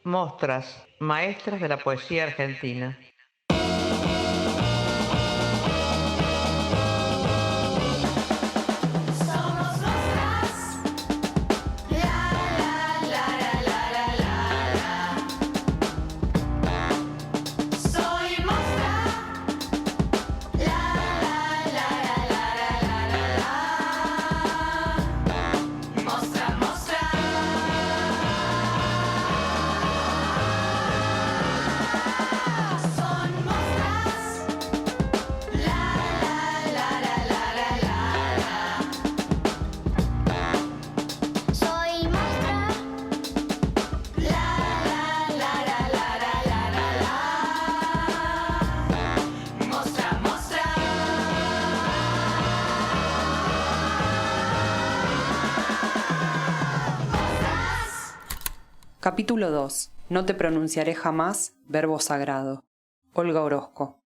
Mostras, maestras de la poesía argentina. Capítulo 2. No te pronunciaré jamás, verbo sagrado. Olga Orozco.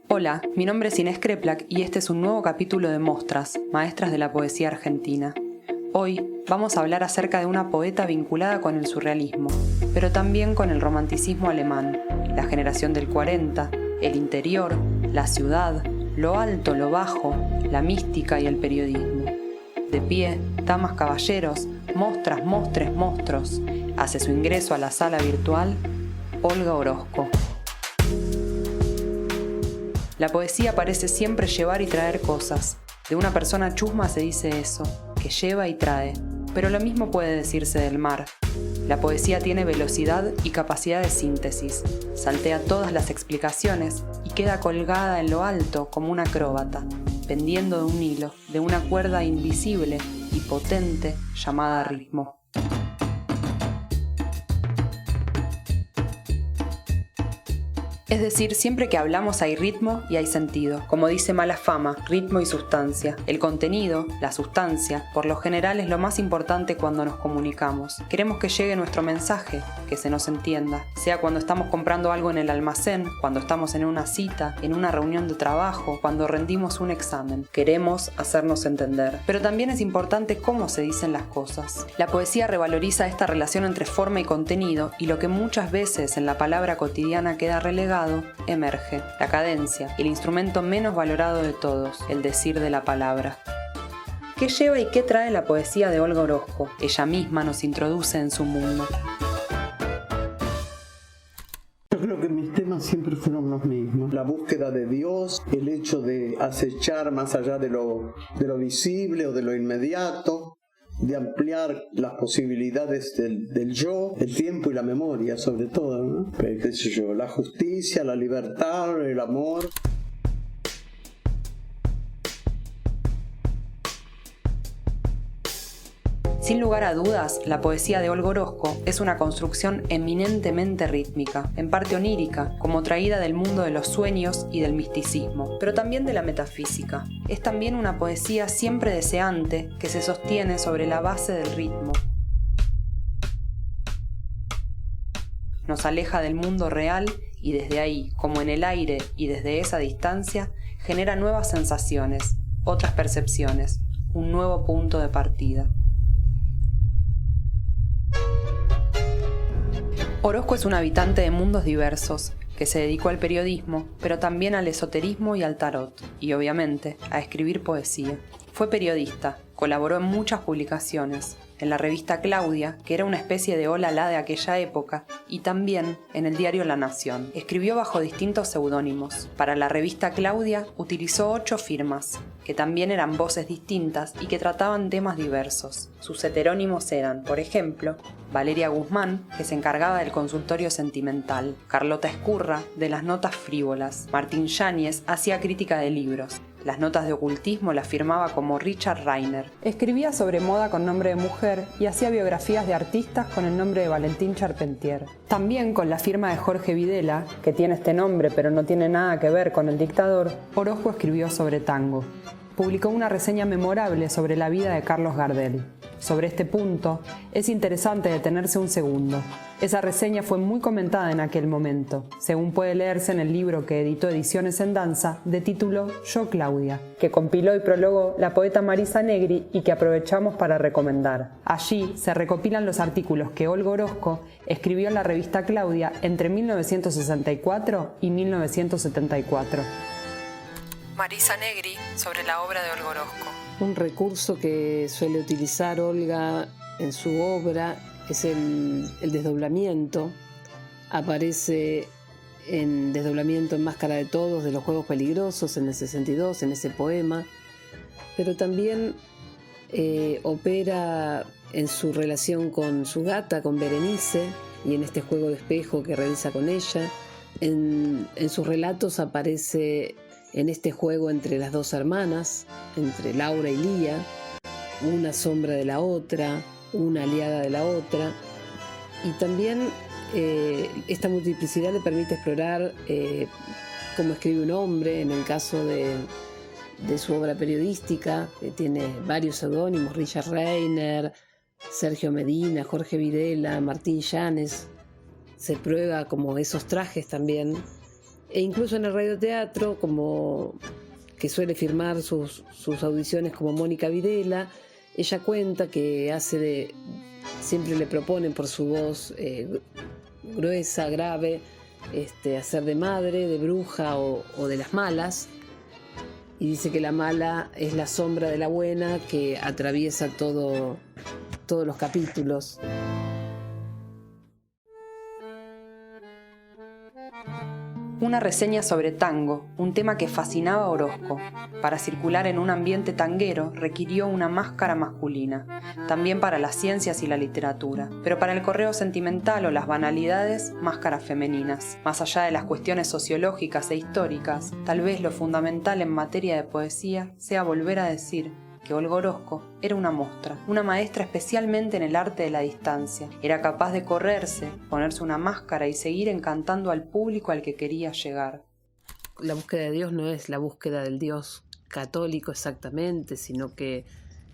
Hola, mi nombre es Inés Kreplak y este es un nuevo capítulo de Mostras, maestras de la poesía argentina. Hoy vamos a hablar acerca de una poeta vinculada con el surrealismo, pero también con el romanticismo alemán, la generación del 40, el interior, la ciudad, lo alto, lo bajo, la mística y el periodismo. De pie, damas, caballeros, mostras, mostres, monstruos. Hace su ingreso a la sala virtual, Olga Orozco. La poesía parece siempre llevar y traer cosas. De una persona chusma se dice eso, que lleva y trae. Pero lo mismo puede decirse del mar. La poesía tiene velocidad y capacidad de síntesis. Saltea todas las explicaciones y queda colgada en lo alto como una acróbata, pendiendo de un hilo, de una cuerda invisible y potente llamada ritmo. Es decir, siempre que hablamos hay ritmo y hay sentido. Como dice Mala Fama, ritmo y sustancia. El contenido, la sustancia, por lo general es lo más importante cuando nos comunicamos. Queremos que llegue nuestro mensaje, que se nos entienda. Sea cuando estamos comprando algo en el almacén, cuando estamos en una cita, en una reunión de trabajo, cuando rendimos un examen. Queremos hacernos entender. Pero también es importante cómo se dicen las cosas. La poesía revaloriza esta relación entre forma y contenido y lo que muchas veces en la palabra cotidiana queda relegado emerge, la cadencia, el instrumento menos valorado de todos, el decir de la palabra. ¿Qué lleva y qué trae la poesía de Olga Orozco? Ella misma nos introduce en su mundo. Yo creo que mis temas siempre fueron los mismos. La búsqueda de Dios, el hecho de acechar más allá de lo visible o de lo inmediato, de ampliar las posibilidades del yo, el tiempo y la memoria sobre todo, ¿no? ¿Qué sé yo? La justicia, la libertad, el amor. Sin lugar a dudas, la poesía de Olga Orozco es una construcción eminentemente rítmica, en parte onírica, como traída del mundo de los sueños y del misticismo, pero también de la metafísica. Es también una poesía siempre deseante que se sostiene sobre la base del ritmo. Nos aleja del mundo real y desde ahí, como en el aire y desde esa distancia, genera nuevas sensaciones, otras percepciones, un nuevo punto de partida. Orozco es un habitante de mundos diversos, que se dedicó al periodismo, pero también al esoterismo y al tarot, y obviamente a escribir poesía. Fue periodista, colaboró en muchas publicaciones, en la revista Claudia, que era una especie de Hola La de aquella época, y también en el diario La Nación. Escribió bajo distintos seudónimos. Para la revista Claudia utilizó 8 firmas, que también eran voces distintas y que trataban temas diversos. Sus heterónimos eran, por ejemplo, Valeria Guzmán, que se encargaba del consultorio sentimental, Carlota Escurra, de las notas frívolas, Martín Yáñez hacía crítica de libros, las notas de ocultismo las firmaba como Richard Rainer. Escribía sobre moda con nombre de mujer y hacía biografías de artistas con el nombre de Valentín Charpentier. También con la firma de Jorge Videla, que tiene este nombre pero no tiene nada que ver con el dictador, Orozco escribió sobre tango. Publicó una reseña memorable sobre la vida de Carlos Gardel. Sobre este punto, es interesante detenerse un segundo. Esa reseña fue muy comentada en aquel momento, según puede leerse en el libro que editó Ediciones en Danza, de título Yo Claudia, que compiló y prologó la poeta Marisa Negri y que aprovechamos para recomendar. Allí se recopilan los artículos que Olga Orozco escribió en la revista Claudia entre 1964 y 1974. Marisa Negri sobre la obra de Olga Orozco. Un recurso que suele utilizar Olga en su obra es el desdoblamiento. Aparece en Desdoblamiento en Máscara de Todos de los Juegos Peligrosos en el 62, en ese poema, pero también opera en su relación con su gata, con Berenice, y en este juego de espejo que realiza con ella. En sus relatos aparece en este juego entre las dos hermanas, entre Laura y Lía, una sombra de la otra, una aliada de la otra, y también esta multiplicidad le permite explorar cómo escribe un hombre. En el caso de su obra periodística, que tiene varios seudónimos: Richard Reiner, Sergio Medina, Jorge Videla, Martín Llanes. Se prueba como esos trajes también. E incluso en el radioteatro, como que suele firmar sus audiciones como Mónica Videla, ella cuenta que siempre le proponen por su voz gruesa, grave, hacer de madre, de bruja o de las malas, y dice que la mala es la sombra de la buena que atraviesa todos los capítulos. Una reseña sobre tango, un tema que fascinaba a Orozco. Para circular en un ambiente tanguero requirió una máscara masculina, también para las ciencias y la literatura, pero para el correo sentimental o las banalidades, máscaras femeninas. Más allá de las cuestiones sociológicas e históricas, tal vez lo fundamental en materia de poesía sea volver a decir que Olga Orozco era una mostra, una maestra especialmente en el arte de la distancia. Era capaz de correrse, ponerse una máscara y seguir encantando al público al que quería llegar. La búsqueda de Dios no es la búsqueda del Dios católico exactamente, sino que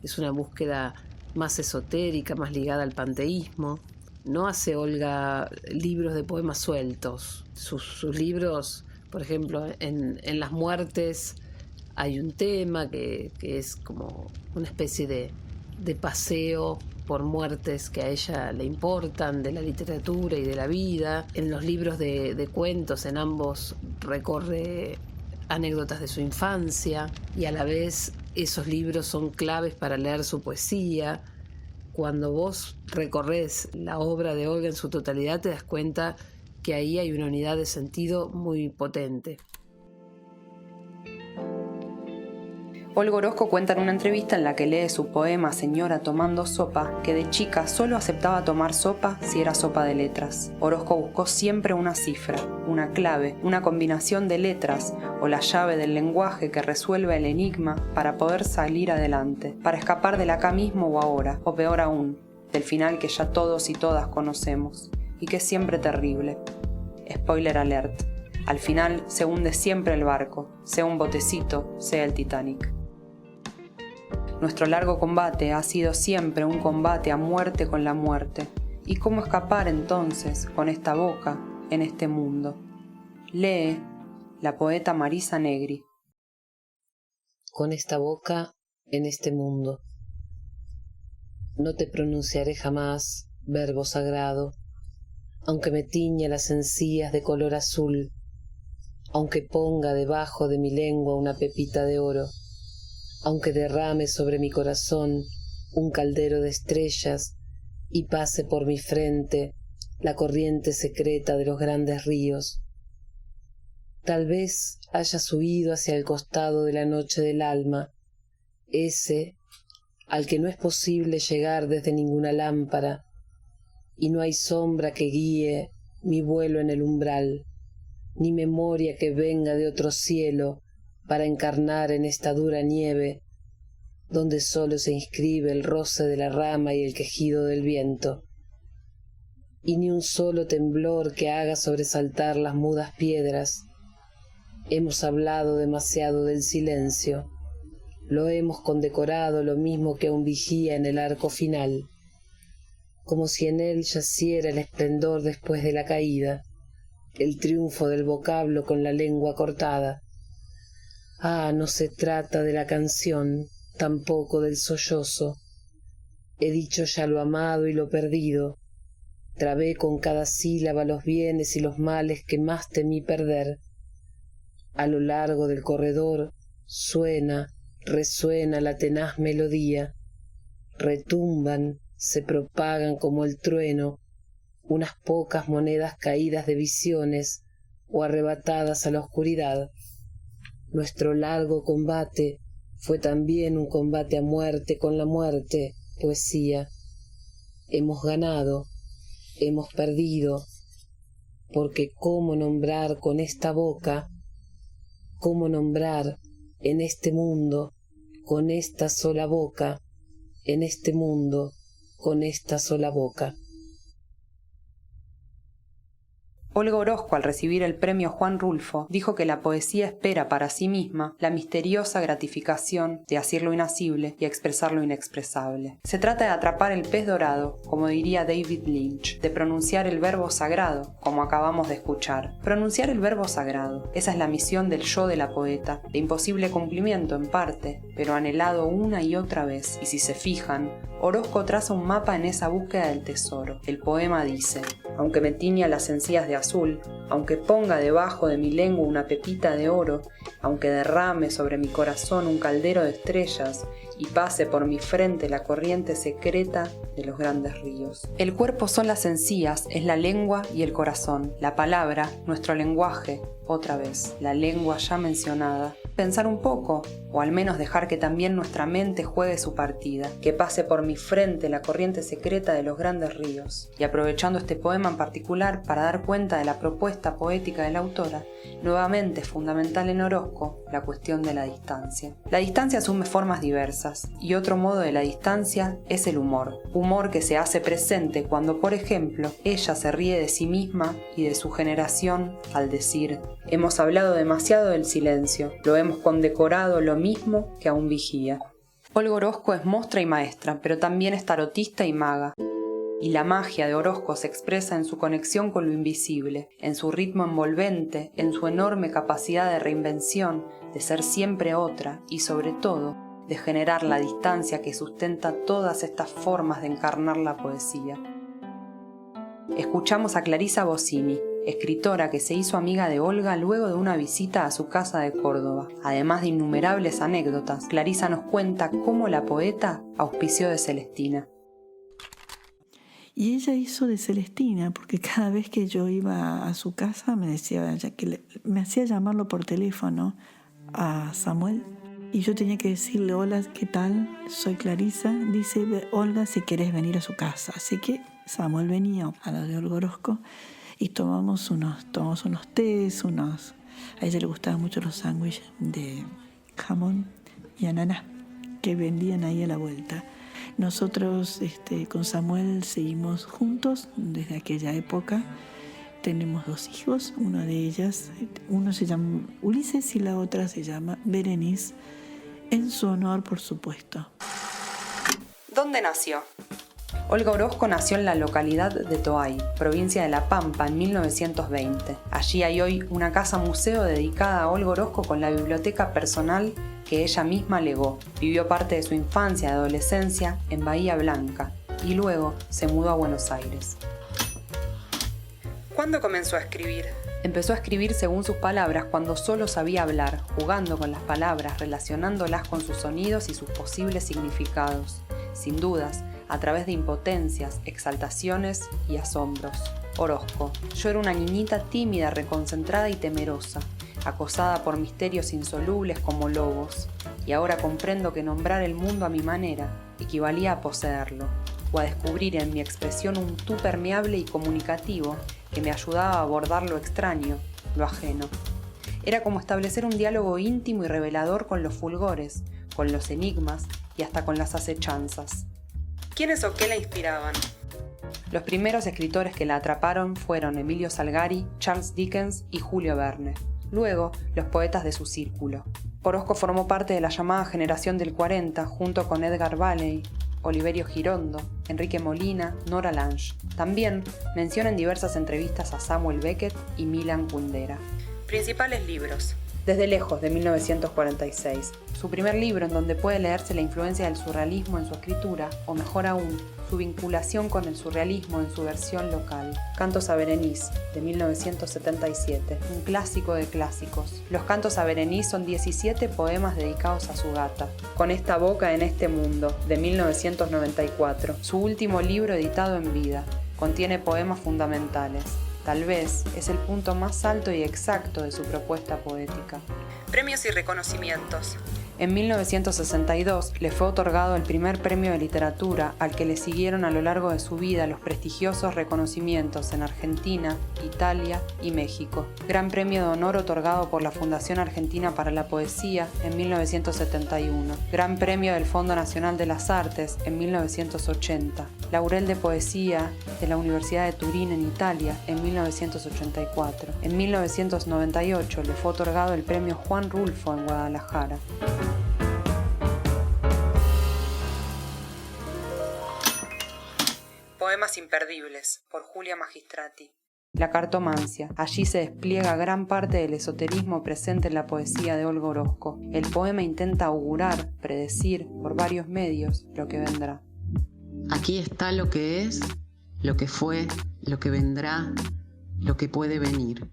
es una búsqueda más esotérica, más ligada al panteísmo. No hace Olga libros de poemas sueltos. Sus libros, por ejemplo, en Las Muertes, hay un tema que es como una especie de paseo por muertes que a ella le importan, de la literatura y de la vida. En los libros de cuentos, en ambos recorre anécdotas de su infancia, y a la vez esos libros son claves para leer su poesía. Cuando vos recorres la obra de Olga en su totalidad, te das cuenta que ahí hay una unidad de sentido muy potente. Olga Orozco cuenta en una entrevista en la que lee su poema Señora tomando sopa, que de chica solo aceptaba tomar sopa si era sopa de letras. Orozco buscó siempre una cifra, una clave, una combinación de letras o la llave del lenguaje que resuelve el enigma para poder salir adelante, para escapar del acá mismo o ahora, o peor aún, del final que ya todos y todas conocemos, y que es siempre terrible. Spoiler alert: al final se hunde siempre el barco, sea un botecito, sea el Titanic. Nuestro largo combate ha sido siempre un combate a muerte con la muerte. ¿Y cómo escapar entonces con esta boca en este mundo? Lee la poeta Marisa Negri. Con esta boca en este mundo. No te pronunciaré jamás verbo sagrado, aunque me tiña las encías de color azul, aunque ponga debajo de mi lengua una pepita de oro, aunque derrame sobre mi corazón un caldero de estrellas y pase por mi frente la corriente secreta de los grandes ríos. Tal vez hayas huido hacia el costado de la noche del alma, ese al que no es posible llegar desde ninguna lámpara, y no hay sombra que guíe mi vuelo en el umbral, ni memoria que venga de otro cielo para encarnar en esta dura nieve, donde solo se inscribe el roce de la rama y el quejido del viento, y ni un solo temblor que haga sobresaltar las mudas piedras. Hemos hablado demasiado del silencio, lo hemos condecorado lo mismo que a un vigía en el arco final, como si en él yaciera el esplendor después de la caída, el triunfo del vocablo con la lengua cortada. Ah, no se trata de la canción, tampoco del sollozo. He dicho ya lo amado y lo perdido. Trabé con cada sílaba los bienes y los males que más temí perder. A lo largo del corredor suena, resuena la tenaz melodía. Retumban, se propagan como el trueno, unas pocas monedas caídas de visiones o arrebatadas a la oscuridad. Nuestro largo combate fue también un combate a muerte con la muerte, poesía. Hemos ganado, hemos perdido, porque cómo nombrar con esta boca, cómo nombrar en este mundo, con esta sola boca, en este mundo, con esta sola boca. Olga Orozco, al recibir el premio Juan Rulfo, dijo que la poesía espera para sí misma la misteriosa gratificación de hacer lo inasible y expresar lo inexpresable. Se trata de atrapar el pez dorado, como diría David Lynch, de pronunciar el verbo sagrado, como acabamos de escuchar. Pronunciar el verbo sagrado, esa es la misión del yo de la poeta, de imposible cumplimiento en parte, pero anhelado una y otra vez. Y si se fijan, Orozco traza un mapa en esa búsqueda del tesoro. El poema dice: aunque me tiña las encías de azul, aunque ponga debajo de mi lengua una pepita de oro, aunque derrame sobre mi corazón un caldero de estrellas y pase por mi frente la corriente secreta de los grandes ríos. El cuerpo son las encías, es la lengua y el corazón. La palabra, nuestro lenguaje, otra vez, la lengua ya mencionada. Pensar un poco, o al menos dejar que también nuestra mente juegue su partida, que pase por mi frente la corriente secreta de los grandes ríos. Y aprovechando este poema en particular para dar cuenta de la propuesta poética de la autora, nuevamente es fundamental en Orozco la cuestión de la distancia. La distancia asume formas diversas, y otro modo de la distancia es el humor. Humor que se hace presente cuando, por ejemplo, ella se ríe de sí misma y de su generación al decir: hemos hablado demasiado del silencio, lo hemos condecorado lo mismo que a un vigía. Olga Orozco es mostra y maestra, pero también es tarotista y maga. Y la magia de Orozco se expresa en su conexión con lo invisible, en su ritmo envolvente, en su enorme capacidad de reinvención, de ser siempre otra y, sobre todo, de generar la distancia que sustenta todas estas formas de encarnar la poesía. Escuchamos a Clarisa Bozzini, escritora que se hizo amiga de Olga luego de una visita a su casa de Córdoba. Además de innumerables anécdotas, Clarisa nos cuenta cómo la poeta auspició de Celestina. Y ella hizo de Celestina, porque cada vez que yo iba a su casa me decía, me hacía llamarlo por teléfono a Samuel, y yo tenía que decirle: hola, ¿qué tal? Soy Clarisa. Dice Olga si querés venir a su casa. Así que Samuel venía a la de Olga Orozco y tomamos unos tés, a ella le gustaban mucho los sándwiches de jamón y ananá que vendían ahí a la vuelta. Nosotros con Samuel seguimos juntos desde aquella época. Tenemos 2 hijos, una de ellas, uno se llama Ulises y la otra se llama Berenice, en su honor, por supuesto. ¿Dónde nació? Olga Orozco nació en la localidad de Toay, provincia de La Pampa, en 1920. Allí hay hoy una casa museo dedicada a Olga Orozco con la biblioteca personal que ella misma legó. Vivió parte de su infancia y adolescencia en Bahía Blanca y luego se mudó a Buenos Aires. ¿Cuándo comenzó a escribir? Empezó a escribir según sus palabras cuando solo sabía hablar, jugando con las palabras, relacionándolas con sus sonidos y sus posibles significados. Sin dudas, a través de impotencias, exaltaciones y asombros. Orozco: yo era una niñita tímida, reconcentrada y temerosa, acosada por misterios insolubles como lobos, y ahora comprendo que nombrar el mundo a mi manera equivalía a poseerlo, o a descubrir en mi expresión un tú permeable y comunicativo que me ayudaba a abordar lo extraño, lo ajeno. Era como establecer un diálogo íntimo y revelador con los fulgores, con los enigmas y hasta con las acechanzas. ¿Quiénes o qué la inspiraban? Los primeros escritores que la atraparon fueron Emilio Salgari, Charles Dickens y Julio Verne. Luego, los poetas de su círculo. Orozco formó parte de la llamada generación del 40 junto con Edgar Valley, Oliverio Girondo, Enrique Molina, Nora Lange. También menciona en diversas entrevistas a Samuel Beckett y Milan Kundera. Principales libros. Desde lejos, de 1946. Su primer libro en donde puede leerse la influencia del surrealismo en su escritura, o mejor aún, su vinculación con el surrealismo en su versión local. Cantos a Berenice, de 1977, un clásico de clásicos. Los Cantos a Berenice son 17 poemas dedicados a su gata. Con esta boca en este mundo, de 1994, su último libro editado en vida. Contiene poemas fundamentales. Tal vez es el punto más alto y exacto de su propuesta poética. Premios y reconocimientos. En 1962 le fue otorgado el primer premio de literatura, al que le siguieron a lo largo de su vida los prestigiosos reconocimientos en Argentina, Italia y México. Gran premio de honor otorgado por la Fundación Argentina para la Poesía en 1971. Gran premio del Fondo Nacional de las Artes en 1980. Laurel de Poesía de la Universidad de Turín en Italia en 1984. En 1998 le fue otorgado el premio Juan Rulfo en Guadalajara. Poemas imperdibles, por Julia Magistrati. La cartomancia. Allí se despliega gran parte del esoterismo presente en la poesía de Olga Orozco. El poema intenta augurar, predecir, por varios medios, lo que vendrá. Aquí está lo que es, lo que fue, lo que vendrá, lo que puede venir.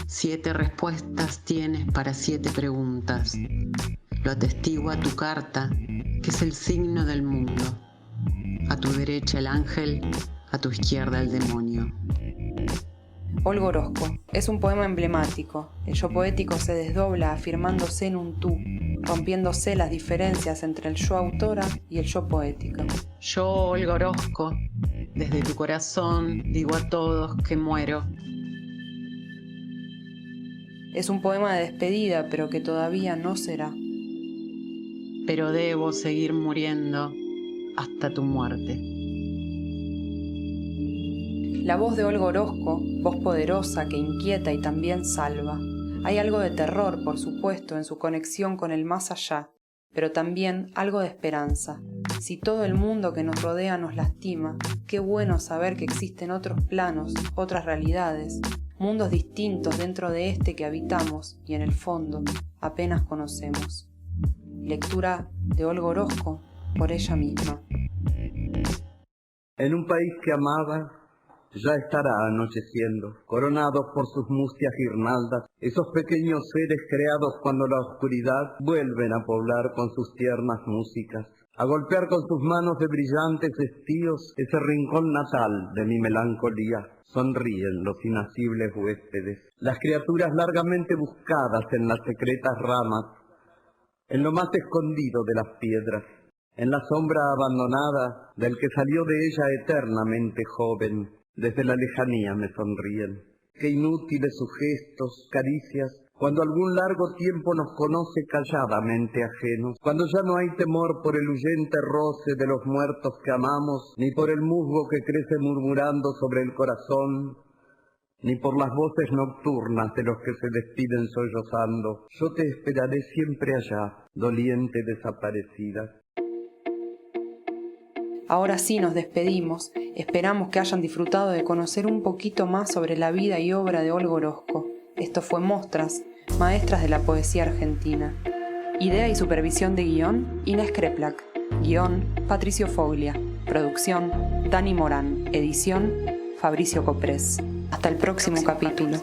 7 respuestas tienes para 7 preguntas. Lo atestigua tu carta, que es el signo del mundo. A tu derecha el ángel, a tu izquierda el demonio. Olga Orozco es un poema emblemático. El yo poético se desdobla afirmándose en un tú, rompiéndose las diferencias entre el yo autora y el yo poética. Yo, Olga Orozco, desde tu corazón digo a todos que muero. Es un poema de despedida, pero que todavía no será. Pero debo seguir muriendo hasta tu muerte. La voz de Olga Orozco, voz poderosa que inquieta y también salva. Hay algo de terror, por supuesto, en su conexión con el más allá, pero también algo de esperanza. Si todo el mundo que nos rodea nos lastima, qué bueno saber que existen otros planos, otras realidades, mundos distintos dentro de este que habitamos y en el fondo apenas conocemos. Lectura de Olga Orozco por ella misma. En un país que amaba, ya estará anocheciendo, coronados por sus mustias guirnaldas, esos pequeños seres creados cuando la oscuridad vuelven a poblar con sus tiernas músicas, a golpear con sus manos de brillantes estíos ese rincón natal de mi melancolía. Sonríen los inacibles huéspedes, las criaturas largamente buscadas en las secretas ramas, en lo más escondido de las piedras, en la sombra abandonada del que salió de ella eternamente joven. Desde la lejanía me sonríen. Qué inútiles sus gestos, caricias, cuando algún largo tiempo nos conoce calladamente ajenos, cuando ya no hay temor por el huyente roce de los muertos que amamos, ni por el musgo que crece murmurando sobre el corazón, ni por las voces nocturnas de los que se despiden sollozando. Yo te esperaré siempre allá, doliente desaparecida. Ahora sí nos despedimos. Esperamos que hayan disfrutado de conocer un poquito más sobre la vida y obra de Olga Orozco. Esto fue Mostras, Maestras de la Poesía Argentina. Idea y supervisión de guión, Inés Kreplak. Guión, Patricio Foglia. Producción, Dani Morán. Edición, Fabricio Coprés. Hasta el próximo capítulo.